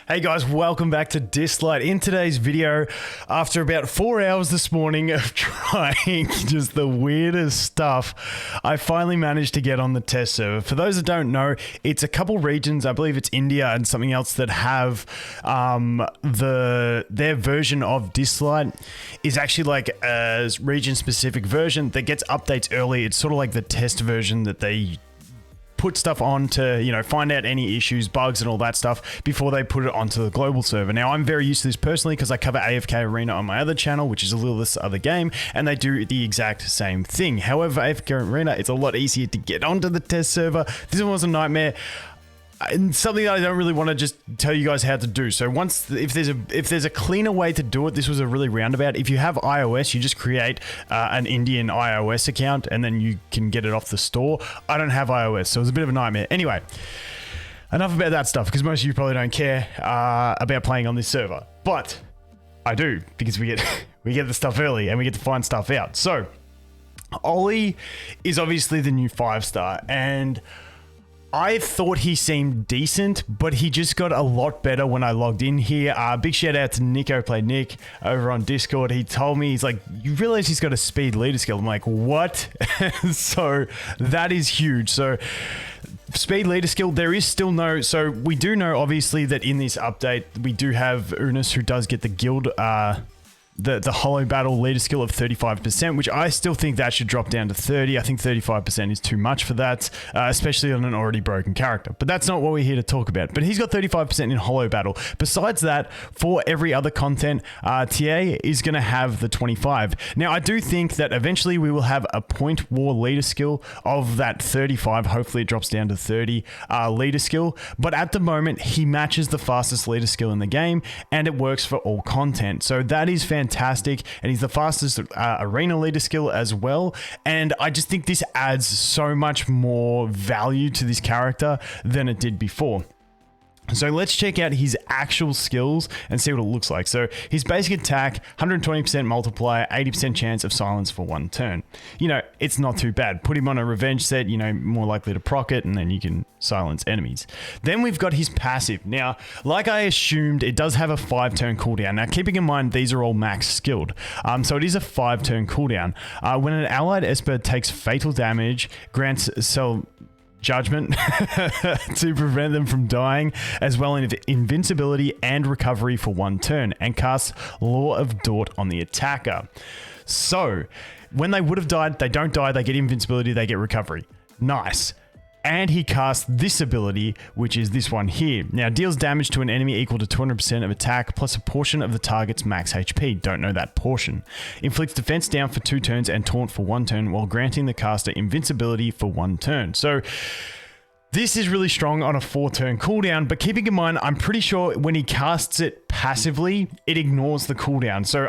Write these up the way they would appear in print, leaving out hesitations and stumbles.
Hey guys, welcome back to Dislyte. In today's video, after about 4 hours this morning of trying just the weirdest stuff, I finally managed to get on the test server. For those that don't know, it's a couple regions, I believe it's India and something else, that have their version of Dislyte is actually like a region-specific version that gets updates early. It's sort of like the test version that they put stuff on to, find out any issues, bugs, and all that stuff before they put it onto the global server. Now, I'm very used to this personally because I cover AFK Arena on my other channel, which is a little this other game, and they do the exact same thing. However, AFK Arena, it's a lot easier to get onto the test server. This one was a nightmare. And something that I don't really want to just tell you guys how to do. So if there's a cleaner way to do it, this was a really roundabout. If you have iOS, you just create an Indian iOS account and then you can get it off the store. I don't have iOS, so it was a bit of a nightmare. Anyway, enough about that stuff because most of you probably don't care about playing on this server, but I do because we get the stuff early and we get to find stuff out. So Ollie is obviously the new 5-star, and I thought he seemed decent, but he just got a lot better when I logged in here. Big shout out to Nico Play Nick over on Discord. He told me, he's like, you realize he's got a speed leader skill? I'm like, what? So that is huge. So speed leader skill, there is still no, so we do know obviously that in this update, we do have Unis who does get the guild, the hollow battle leader skill of 35%, which I still think that should drop down to 30. I think 35% is too much for that, especially on an already broken character. But that's not what we're here to talk about. But he's got 35% in hollow battle. Besides that, for every other content, TA is going to have the 25. Now, I do think that eventually we will have a point war leader skill of that 35. Hopefully it drops down to 30 leader skill. But at the moment, he matches the fastest leader skill in the game, and it works for all content. So that is fantastic, and he's the fastest arena leader skill as well, and I just think this adds so much more value to this character than it did before. So let's check out his actual skills and see what it looks like. So his basic attack, 120% multiplier, 80% chance of silence for 1 turn. It's not too bad. Put him on a revenge set, more likely to proc it, and then you can silence enemies. Then we've got his passive. Now, like I assumed, it does have a 5-turn cooldown. Now, keeping in mind, these are all max skilled. So it is a 5-turn cooldown. When an allied Esper takes fatal damage, grants judgment to prevent them from dying, as well as invincibility and recovery for 1 turn, and casts Law of Dort on the attacker. So when they would have died, they don't die, they get invincibility, they get recovery. Nice. And he casts this ability, which is this one here. Now, deals damage to an enemy equal to 200% of attack plus a portion of the target's max HP. Don't know that portion. Inflicts defense down for 2 turns and taunt for 1 turn while granting the caster invincibility for 1 turn. So this is really strong on a 4-turn cooldown, but keeping in mind, I'm pretty sure when he casts it passively, it ignores the cooldown. So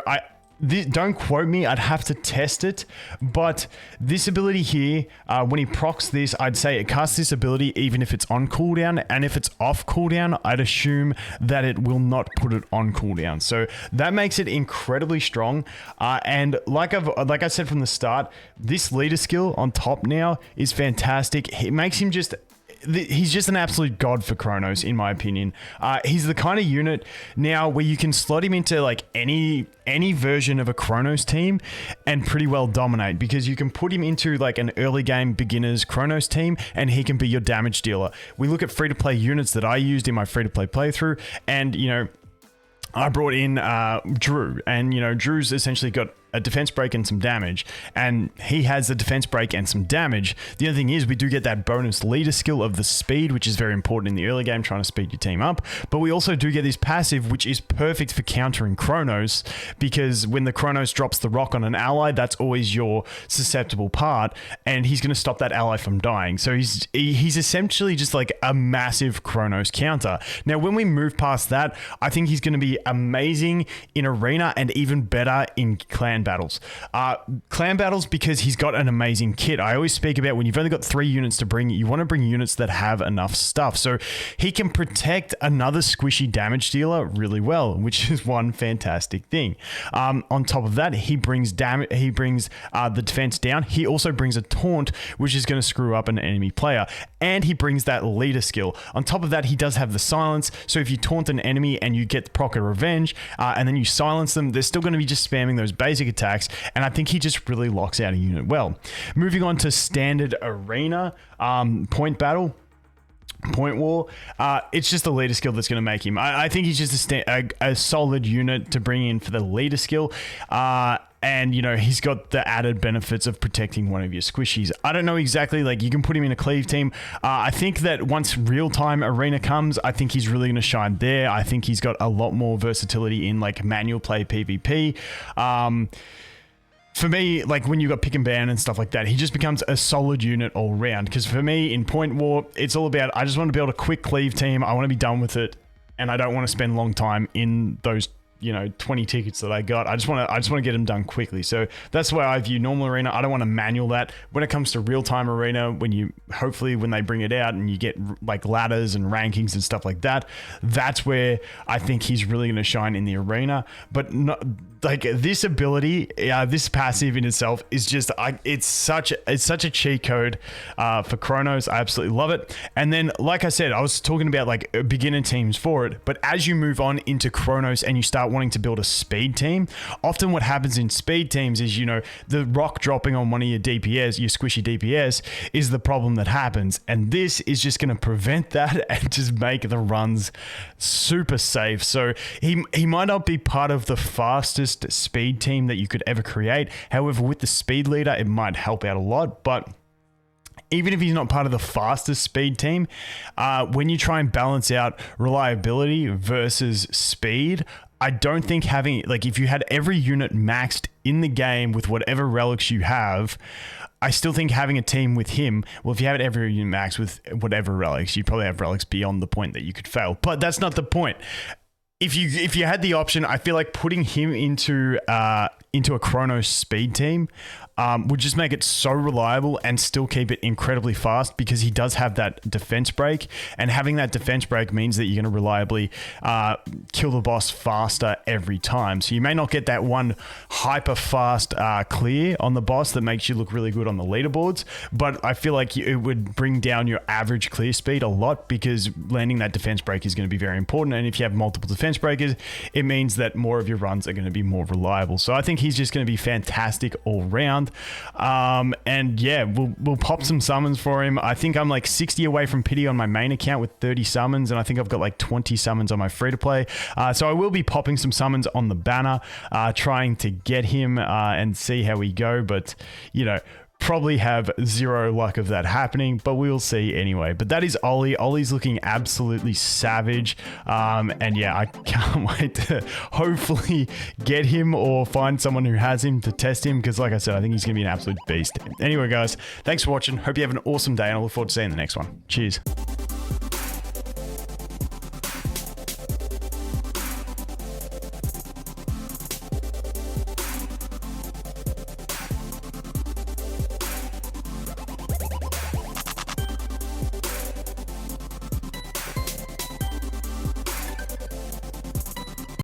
don't quote me, I'd have to test it, but this ability here, when he procs this, I'd say it casts this ability even if it's on cooldown, and if it's off cooldown, I'd assume that it will not put it on cooldown. So that makes it incredibly strong, and like I said from the start, this leader skill on top now is fantastic. It makes him he's just an absolute god for Chronos, in my opinion. He's the kind of unit now where you can slot him into like any version of a Chronos team and pretty well dominate, because you can put him into like an early game beginners Chronos team and he can be your damage dealer. We look at free-to-play units that I used in my free-to-play playthrough, and I brought in Drew, and Drew's essentially got a defense break and some damage, and he has a defense break and some damage. The other thing is we do get that bonus leader skill of the speed, which is very important in the early game, trying to speed your team up, but we also do get this passive, which is perfect for countering Chronos, because when the Chronos drops the rock on an ally, that's always your susceptible part, and he's going to stop that ally from dying. So he's essentially just like a massive Chronos counter. Now, when we move past that, I think he's going to be amazing in arena and even better in clan battles. Clan battles because he's got an amazing kit. I always speak about when you've only got 3 units to bring, you want to bring units that have enough stuff. So he can protect another squishy damage dealer really well, which is one fantastic thing. On top of that, he brings damage. He brings the defense down. He also brings a taunt, which is going to screw up an enemy player. And he brings that leader skill. On top of that, he does have the silence. So if you taunt an enemy and you get the Proc of Revenge, and then you silence them, they're still going to be just spamming those basic attacks. And I think he just really locks out a unit well. Moving on to standard arena, point battle. Point war, it's just the leader skill that's going to make him. I think he's just a solid unit to bring in for the leader skill. And, you know, he's got the added benefits of protecting one of your squishies. I don't know exactly, like, you can put him in a cleave team. I think that once real-time arena comes, I think he's really going to shine there. I think he's got a lot more versatility in, like, manual play PvP. For me, like when you got pick and ban and stuff like that, he just becomes a solid unit all round. Because for me, in Point War, it's all about, I just want to build a quick cleave team. I want to be done with it. And I don't want to spend a long time in those, you know, 20 tickets that I got. I just want to get them done quickly. So that's why I view normal arena. I don't want to manual that. When it comes to real-time arena, hopefully when they bring it out and you get like ladders and rankings and stuff like that, that's where I think he's really going to shine in the arena. But not, like this ability, this passive in itself is just, it's such a cheat code for Chronos. I absolutely love it. And then, like I said, I was talking about like beginner teams for it, but as you move on into Chronos and you start wanting to build a speed team, often what happens in speed teams is, you know, the rock dropping on one of your DPS, your squishy DPS, is the problem that happens. And this is just going to prevent that and just make the runs super safe. So he might not be part of the fastest speed team that you could ever create. However, with the speed leader, it might help out a lot. But even if he's not part of the fastest speed team, when you try and balance out reliability versus speed, I don't think having, like, if you had every unit maxed in the game with whatever relics you have, I still think having a team with him, well, if you have it every unit maxed with whatever relics, you'd probably have relics beyond the point that you could fail. But that's not the point. If you had the option, I feel like putting him into a Chronos speed team would just make it so reliable and still keep it incredibly fast, because he does have that defense break, and having that defense break means that you're going to reliably kill the boss faster every time. So you may not get that one hyper fast clear on the boss that makes you look really good on the leaderboards, but I feel like it would bring down your average clear speed a lot, because landing that defense break is going to be very important. And if you have multiple defense breakers, it means that more of your runs are going to be more reliable. So I think he's just going to be fantastic all round. And yeah, we'll pop some summons for him. I think I'm like 60 away from pity on my main account with 30 summons, and I think I've got like 20 summons on my free to play. So I will be popping some summons on the banner, trying to get him and see how we go. But you know, probably have zero luck of that happening, but we'll see anyway. But that is Ollie. Ollie's looking absolutely savage. And yeah, I can't wait to hopefully get him or find someone who has him to test him, because like I said, I think he's going to be an absolute beast. Anyway, guys, thanks for watching. Hope you have an awesome day, and I look forward to seeing you in the next one. Cheers.